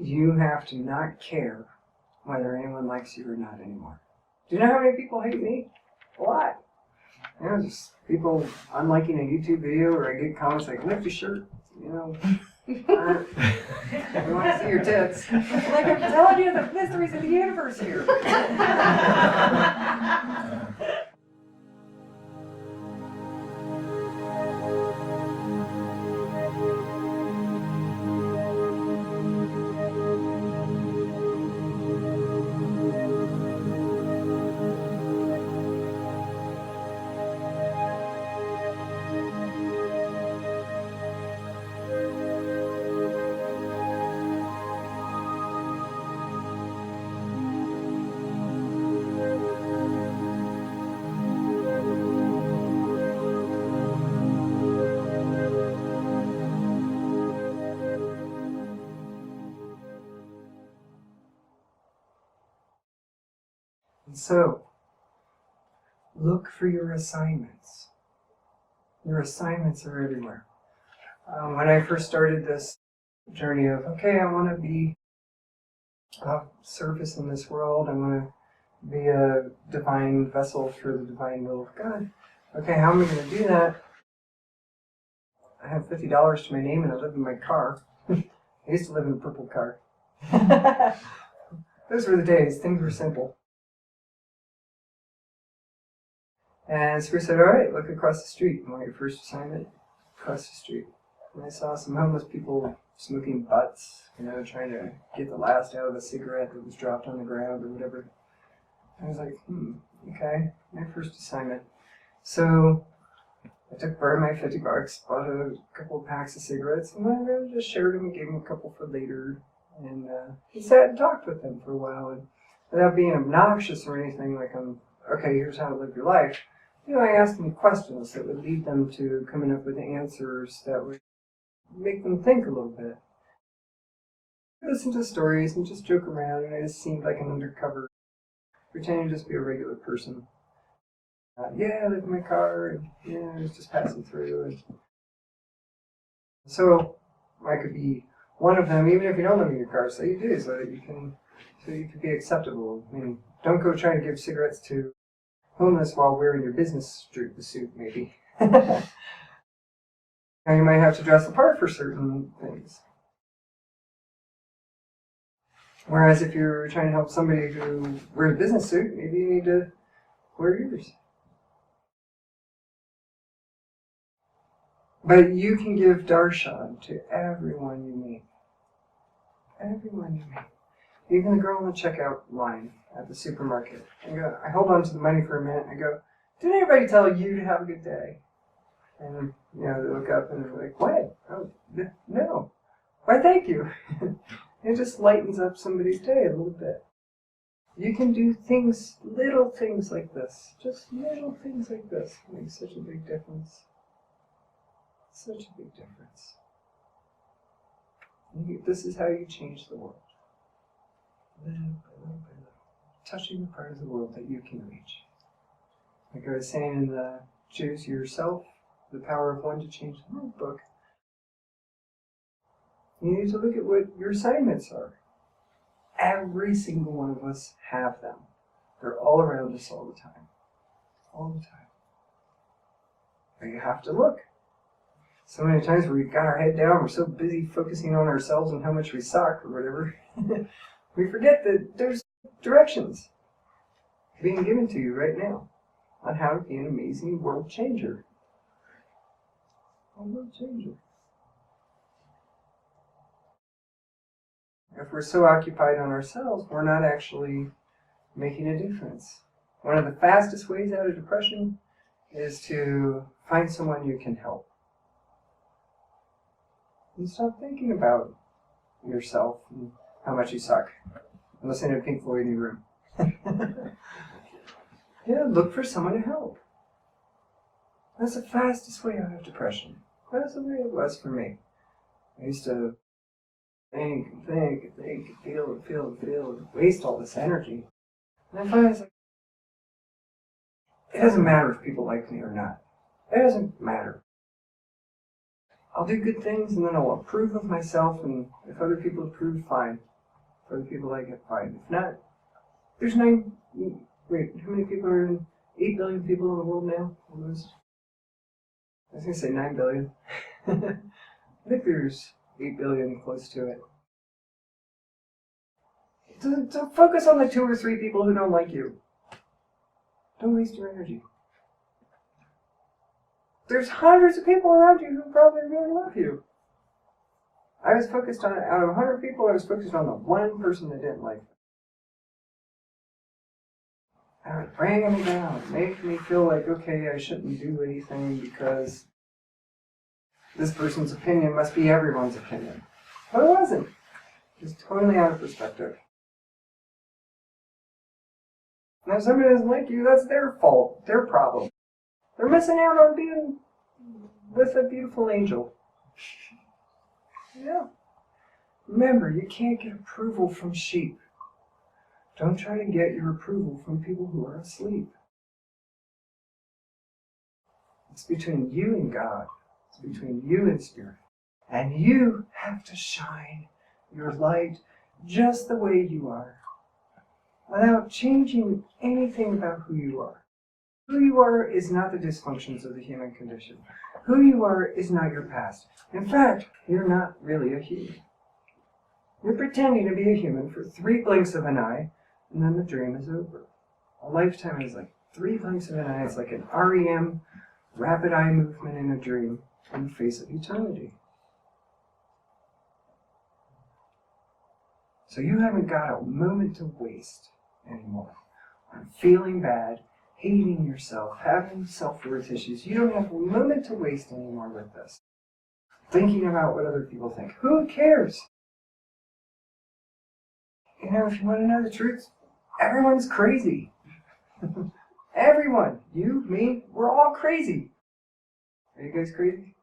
You have to not care whether anyone likes you or not anymore. Do you know how many people hate me? A lot. You know, just people unliking a YouTube video, or I get comments like, lift your shirt, you know. We want to see your tits. Like I'm telling you the mysteries of the universe here. And so, look for your assignments. Your assignments are everywhere. When I first started this journey of, okay, I want to be of service in this world, I want to be a divine vessel for the divine will of God. Okay, how am I going to do that? I have $50 to my name and I live in my car. I used to live in a purple car. Those were the days. Things were simple. And so we said, all right, look across the street. You want your first assignment? Across the street. And I saw some homeless people smoking butts, you know, trying to get the last out of a cigarette that was dropped on the ground or whatever. I was like, okay, my first assignment. So I took part of my $50, bought a couple of packs of cigarettes, and I just shared them and gave them a couple for later. And he sat and talked with them for a while. And without being obnoxious or anything, like okay, here's how to live your life. You know, I asked them questions that would lead them to coming up with answers that would make them think a little bit. Listen to stories and just joke around, and I just seemed like an undercover, pretending to just be a regular person. Yeah, I live in my car, and yeah, I was just passing through. And so I could be one of them, even if you don't live in your car, say you do, so that you can be acceptable. I mean, don't go trying to give cigarettes to homeless while wearing your business suit, maybe. Now you might have to dress apart for certain things. Whereas if you're trying to help somebody who wears a business suit, maybe you need to wear yours. But you can give darshan to everyone you meet. Everyone you meet. Even the girl in the checkout line at the supermarket. I hold on to the money for a minute and I go, did anybody tell you to have a good day? And, you know, they look up and they're like, what? Oh, no. Why, thank you. It just lightens up somebody's day a little bit. You can do things, little things like this. Just little things like this make such a big difference. Such a big difference. This is how you change the world. Little by little by little. Touching the part of the world that you can reach. Like I was saying in the Choose Yourself, The Power of One to Change the World book, you need to look at what your assignments are. Every single one of us have them. They're all around us all the time. All the time. But you have to look. So many times where we've got our head down, we're so busy focusing on ourselves and how much we suck or whatever, we forget that there's directions being given to you right now on how to be an amazing world changer. A world changer. If we're so occupied on ourselves, we're not actually making a difference. One of the fastest ways out of depression is to find someone you can help. And stop thinking about yourself and how much you suck. And listen to Pink Floyd in your room. Yeah, look for someone to help. That's the fastest way out of depression. That's the way it was for me. I used to think and feel and waste all this energy. And I finally was like, it doesn't matter if people like me or not. It doesn't matter. I'll do good things and then I'll approve of myself, and if other people approve, fine. For the people like it, fine. If not, there's wait, how many people are in, 8 billion people in the world now? Almost. I was going to say 9 billion. I think there's 8 billion close to it. To focus on the 2 or 3 people who don't like you. Don't waste your energy. There's hundreds of people around you who probably really love you. I was focused on, out of 100 people, I was focused on the one person that didn't like me. And it was bringing me down, making me feel like, okay, I shouldn't do anything because this person's opinion must be everyone's opinion. But it wasn't. It was totally out of perspective. Now, if somebody doesn't like you, that's their fault, their problem. They're missing out on being with a beautiful angel. Yeah. Remember, you can't get approval from sheep. Don't try to get your approval from people who are asleep. It's between you and God. It's between you and Spirit. And you have to shine your light just the way you are, without changing anything about who you are. Who you are is not the dysfunctions of the human condition. Who you are is not your past. In fact, you're not really a human. You're pretending to be a human for 3 blinks of an eye, and then the dream is over. A lifetime is like 3 blinks of an eye. It's like an REM, rapid eye movement in a dream in the face of eternity. So you haven't got a moment to waste anymore on feeling bad, hating yourself, having self-worth issues. You don't have a moment to waste anymore with this. Thinking about what other people think. Who cares? You know, if you want to know the truth, everyone's crazy. Everyone. You, me, we're all crazy. Are you guys crazy?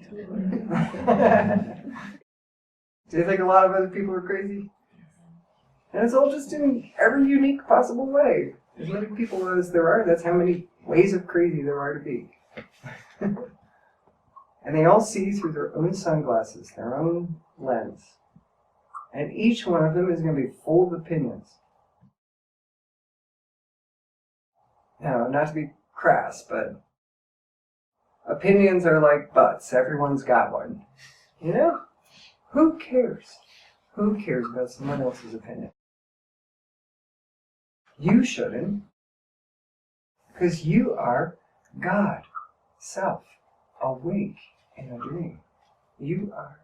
Do you think a lot of other people are crazy? And it's all just in every unique possible way. As many people as there are, that's how many ways of crazy there are to be. And they all see through their own sunglasses, their own lens. And each one of them is going to be full of opinions. Now, not to be crass, but opinions are like butts. Everyone's got one. You know? Who cares? Who cares about someone else's opinion? You shouldn't. Because you are God, self, awake in a dream. You are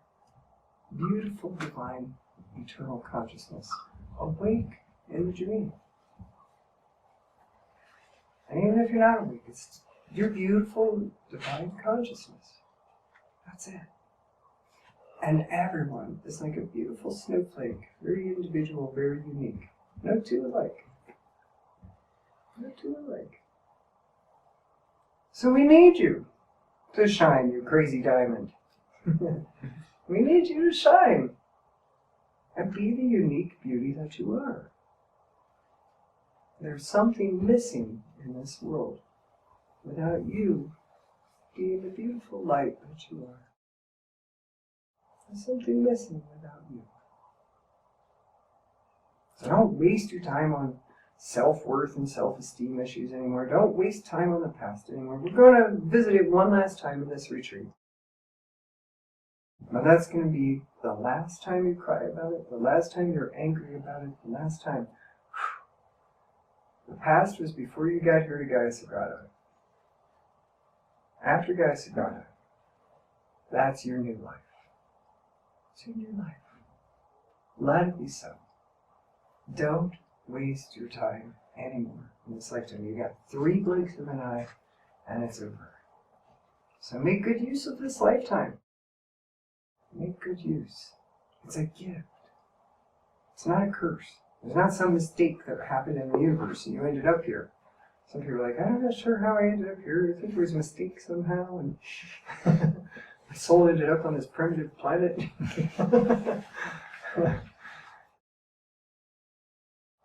beautiful, divine, eternal consciousness, awake in the dream. And even if you're not awake, it's your beautiful, divine consciousness. That's it. And everyone is like a beautiful snowflake, very individual, very unique. No two alike. No two alike. So we need you to shine, you crazy diamond. We need you to shine and be the unique beauty that you are. There's something missing in this world without you being the beautiful light that you are. There's something missing without you. So don't waste your time on self-worth and self-esteem issues anymore. Don't waste time on the past anymore. We're going to visit it one last time in this retreat. Now that's going to be the last time you cry about it, the last time you're angry about it, the last time. The past was before you got here to Gaia Sagrada. After Gaia Sagrada, that's your new life. It's your new life. Let it be so. Don't waste your time anymore in this lifetime. You got 3 blinks of an eye, and it's over. So make good use of this lifetime. Make good use. It's a gift. It's not a curse. There's not some mistake that happened in the universe and you ended up here. Some people are like, I'm not sure how I ended up here. I think there was a mistake somehow, and my soul ended up on this primitive planet.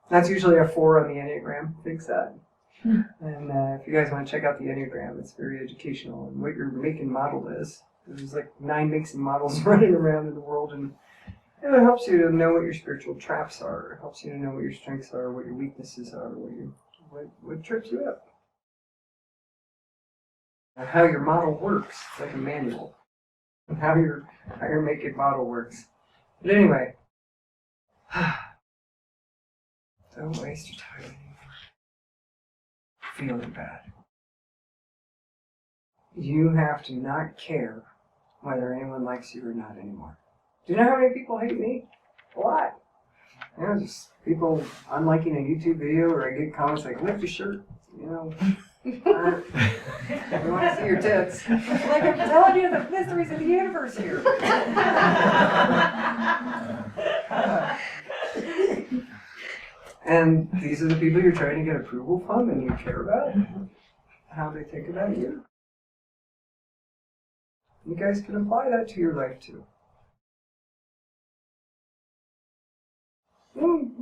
That's usually a 4 on the Enneagram. Fix that. And if you guys want to check out the Enneagram, it's very educational. And what your make and model is. There's like 9 makes and models running around in the world, and And it helps you to know what your spiritual traps are. It helps you to know what your strengths are, what your weaknesses are, what trips you up. And how your model works. It's like a manual. And how your make-it model works. But anyway, don't waste your time anymore feeling bad. You have to not care whether anyone likes you or not anymore. Do you know how many people hate me? A lot. You know, just people unliking a YouTube video, or I get comments like, lift your shirt, you know. We want to see your tits. Like, I'm telling you the mysteries of the universe here. And these are the people you're trying to get approval from and you care about how they think about you. You guys can apply that to your life too.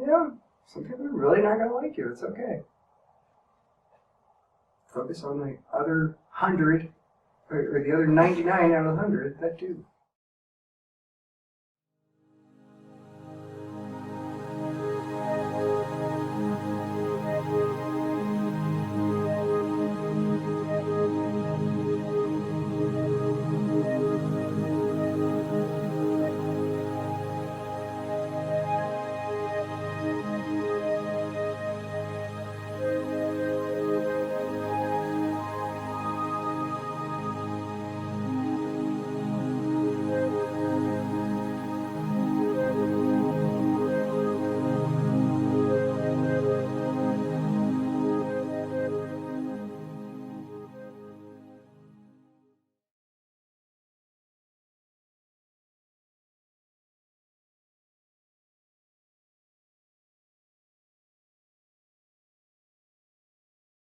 Yeah, some people are really not going to like you. It's okay. Focus on the other 100, or the other 99 out of 100 that do.